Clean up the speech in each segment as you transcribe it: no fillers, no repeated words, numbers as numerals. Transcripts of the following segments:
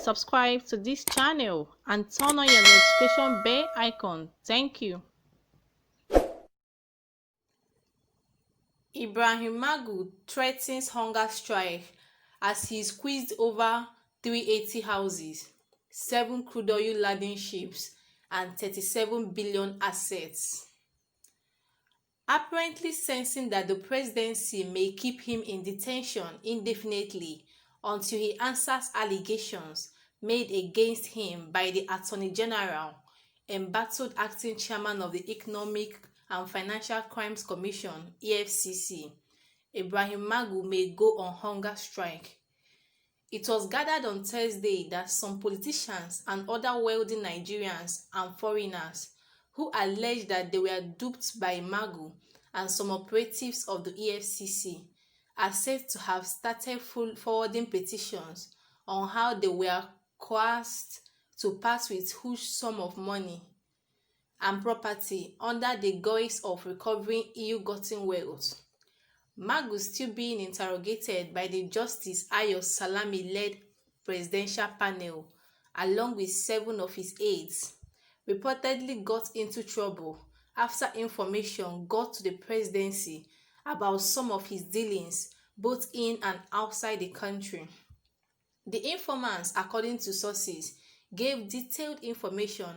subscribe to this channel and turn on your notification bell icon. Thank you. Ibrahim Magu threatens hunger strike as he squeezed over 380 houses, 7 crude oil-laden ships, and 37 billion assets. Apparently sensing that the presidency may keep him in detention indefinitely until he answers allegations made against him by the Attorney General, embattled acting chairman of the Economic and Financial Crimes Commission (EFCC), Ibrahim Magu may go on hunger strike. It was gathered on Thursday that some politicians and other wealthy Nigerians and foreigners who alleged that they were duped by Magu and some operatives of the EFCC are said to have started forwarding petitions on how they were coerced to part with huge sum of money and property under the guise of recovering ill-gotten wealth. Magu still being interrogated by the Justice Ayo Salami-led presidential panel along with 7 of his aides, reportedly got into trouble after information got to the presidency about some of his dealings both in and outside the country. The informants, according to sources, gave detailed information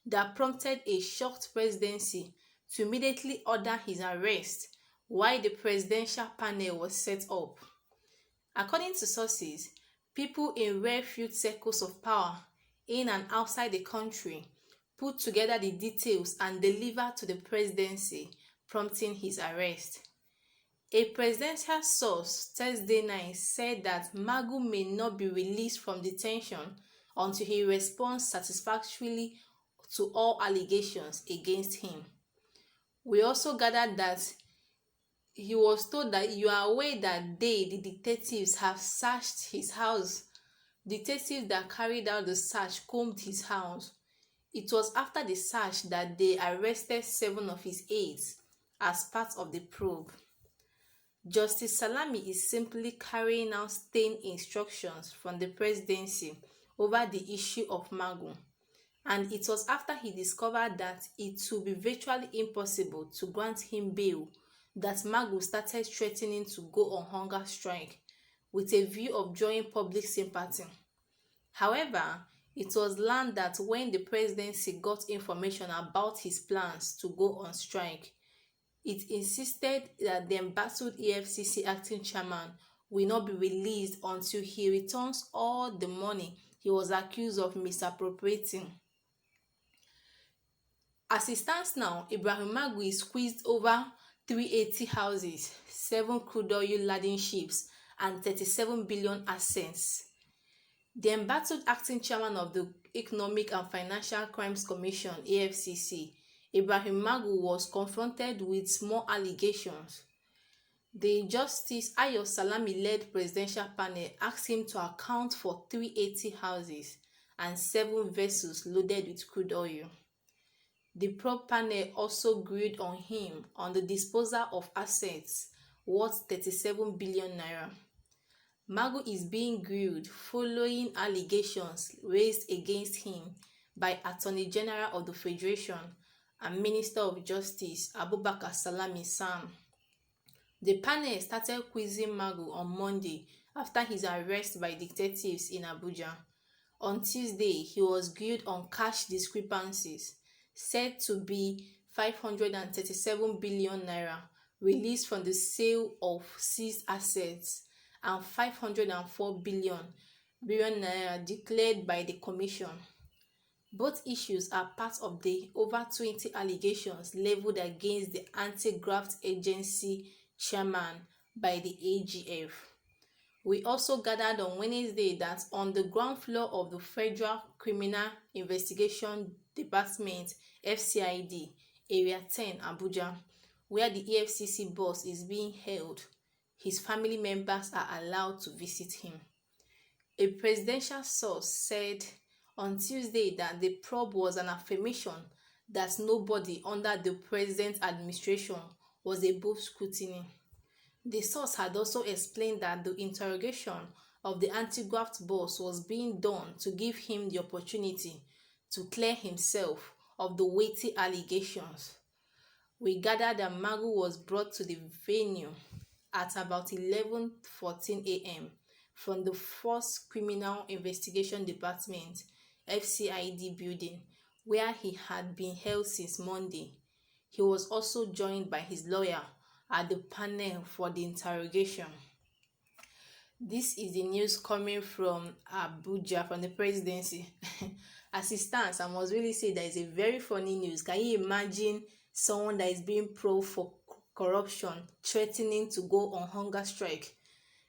that prompted a shocked presidency to immediately order his arrest while the presidential panel was set up. According to sources, people in rare-filled circles of power in and outside the country put together the details and delivered to the presidency, prompting his arrest. A presidential source Thursday night said that Magu may not be released from detention until he responds satisfactorily to all allegations against him. We also gathered that he was told that you are aware that the detectives, have searched his house. Detectives that carried out the search combed his house. It was after the search that they arrested 7 of his aides as part of the probe. Justice Salami is simply carrying out stern instructions from the presidency over the issue of Magu, and it was after he discovered that it would be virtually impossible to grant him bail that Magu started threatening to go on hunger strike with a view of drawing public sympathy. However, it was learned that when the presidency got information about his plans to go on strike, it insisted that the embattled EFCC acting chairman will not be released until he returns all the money he was accused of misappropriating. As it stands now, Ibrahim Magu is squeezed over 380 houses, 7 crude oil-laden ships, and 37 billion assets. The embattled acting chairman of the Economic and Financial Crimes Commission (EFCC), Ibrahim Magu, was confronted with more allegations. The Justice Ayo Salami-led presidential panel asked him to account for 380 houses and 7 vessels loaded with crude oil. The probe panel also grilled on him on the disposal of assets worth 37 billion naira. Magu is being grilled following allegations raised against him by Attorney General of the Federation and Minister of Justice Abubakar Salami Sam. The panel started quizzing Magu on Monday after his arrest by detectives in Abuja. On Tuesday, he was grilled on cash discrepancies said to be 537 billion naira released from the sale of seized assets and 504 billion naira declared by the commission. Both issues are part of the over 20 allegations leveled against the anti-graft agency chairman by the AGF. We also gathered on Wednesday that on the ground floor of the Federal Criminal Investigation Department (FCID) Area 10 Abuja, where the EFCC boss is being held, his family members are allowed to visit him. A presidential source said on Tuesday that the probe was an affirmation that nobody under the president's administration was above scrutiny. The source had also explained that the interrogation of the anti-graft boss was being done to give him the opportunity to clear himself of the weighty allegations. We gathered that Magu was brought to the venue at about 11:14 a.m. from the Force Criminal Investigation Department (FCID) building, where he had been held since Monday. He was also joined by his lawyer at the panel for the interrogation. This is the news coming from Abuja, from the presidency. As it stands, I must really say that is a very funny news. Can you imagine someone that is being probed for corruption threatening to go on hunger strike?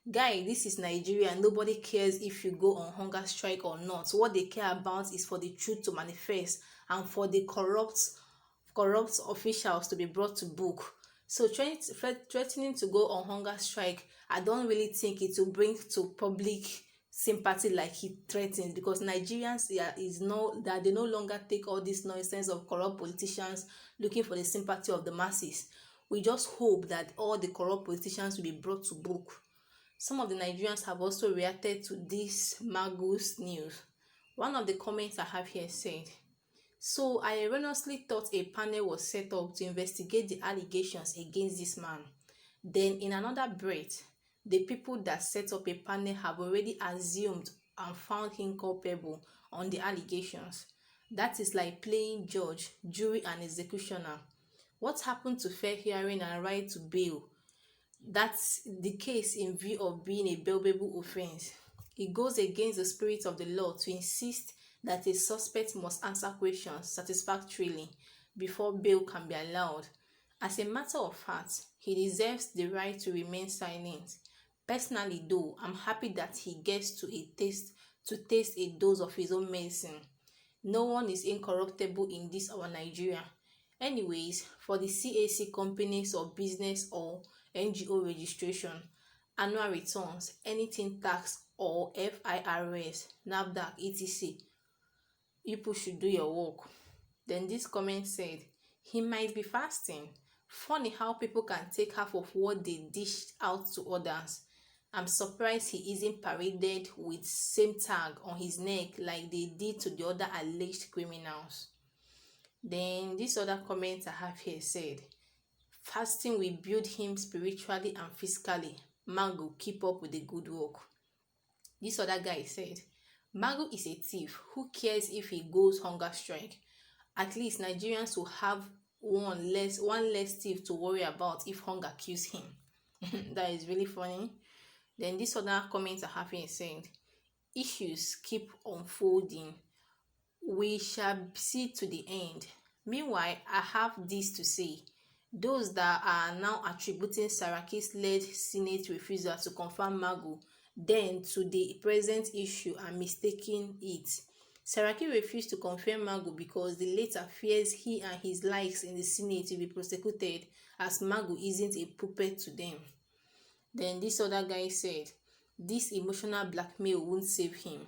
Guy, this is Nigeria. Nobody cares if you go on hunger strike or not. What they care about is for the truth to manifest and for the corrupt officials to be brought to book. So threatening to go on hunger strike, I don't really think it will bring to public sympathy like he threatens, because Nigerians that they no longer take all this nonsense of corrupt politicians looking for the sympathy of the masses. We just hope that all the corrupt politicians will be brought to book. Some of the Nigerians have also reacted to this Magu's news. One of the comments I have here said, "So I erroneously thought a panel was set up to investigate the allegations against this man. Then in another breath, the people that set up a panel have already assumed and found him culpable on the allegations. That is like playing judge, jury and executioner. What happened to fair hearing and right to bail? That's the case in view of being a bailable offense. It goes against the spirit of the law to insist that a suspect must answer questions satisfactorily before bail can be allowed. As a matter of fact, he deserves the right to remain silent. Personally though, I'm happy that he gets to taste a dose of his own medicine. No one is incorruptible in this our Nigeria. Anyways, for the CAC companies or business or NGO registration, annual returns, anything tax or FIRS, NAFDAC, etc., people should do your work." Then this comment said, "He might be fasting. Funny how people can take half of what they dished out to others. I'm surprised he isn't paraded with same tag on his neck like they did to the other alleged criminals." Then this other comment I have here said, "Fasting will build him spiritually and physically. Magu, keep up with the good work." This other guy said, "Magu is a thief. Who cares if he goes hunger strike? At least Nigerians will have one less thief to worry about if hunger kills him." That is really funny. Then this other comment I have here saying, "Issues keep unfolding. We shall see to the end. Meanwhile, I have this to say. Those that are now attributing Saraki's-led Senate refusal to confirm Magu then to the present issue are mistaking it. Saraki refused to confirm Magu because the latter fears he and his likes in the Senate will be prosecuted, as Magu isn't a puppet to them." Then this other guy said, "This emotional blackmail won't save him.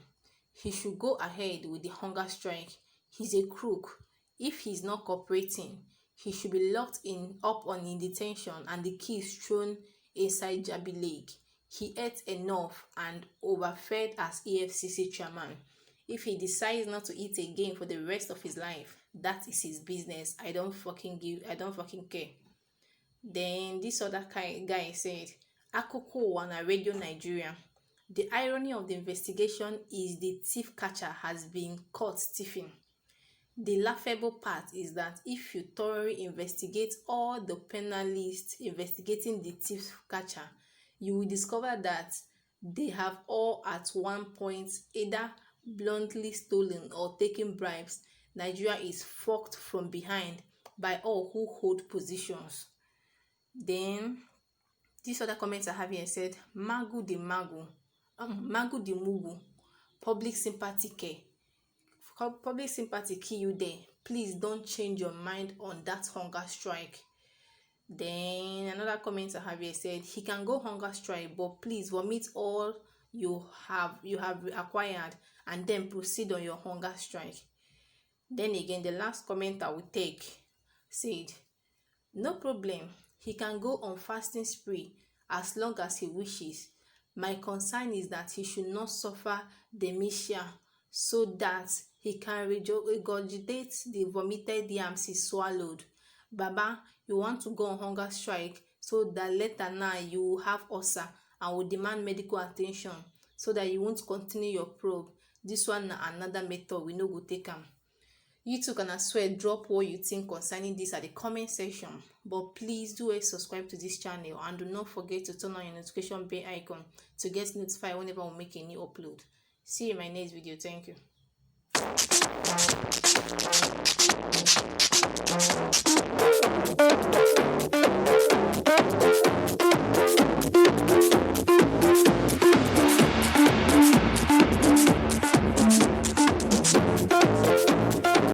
He should go ahead with the hunger strike. He's a crook. If he's not cooperating, he should be locked up in detention and the keys thrown inside Jabi Lake. He ate enough and overfed as EFCC chairman. If he decides not to eat again for the rest of his life, that is his business. I don't fucking care." Then this other guy said, "Akoko Wana Radio Nigeria. The irony of the investigation is the thief catcher has been caught thieving. The laughable part is that if you thoroughly investigate all the panelists investigating the thief catcher, you will discover that they have all at one point either bluntly stolen or taken bribes. Nigeria is fucked from behind by all who hold positions." Then this other comment I have here said, Magu the Mugu, public sympathy kill you there. Please don't change your mind on that hunger strike. Then another comment I have here said, "He can go hunger strike, but please vomit all you have acquired and then proceed on your hunger strike." Then again, the last comment I will take said, "No problem. He can go on fasting spree as long as he wishes. My concern is that he should not suffer dementia so that he can regurgitate the vomited yams he swallowed. Baba, you want to go on hunger strike so that later now you will have ulcer and will demand medical attention so that you won't continue your probe. This one na another method we no go take am. You too can as well drop what you think concerning this at the comment section. But please do subscribe to this channel and do not forget to turn on your notification bell icon to get notified whenever we make a new upload. See you in my next video. Thank you.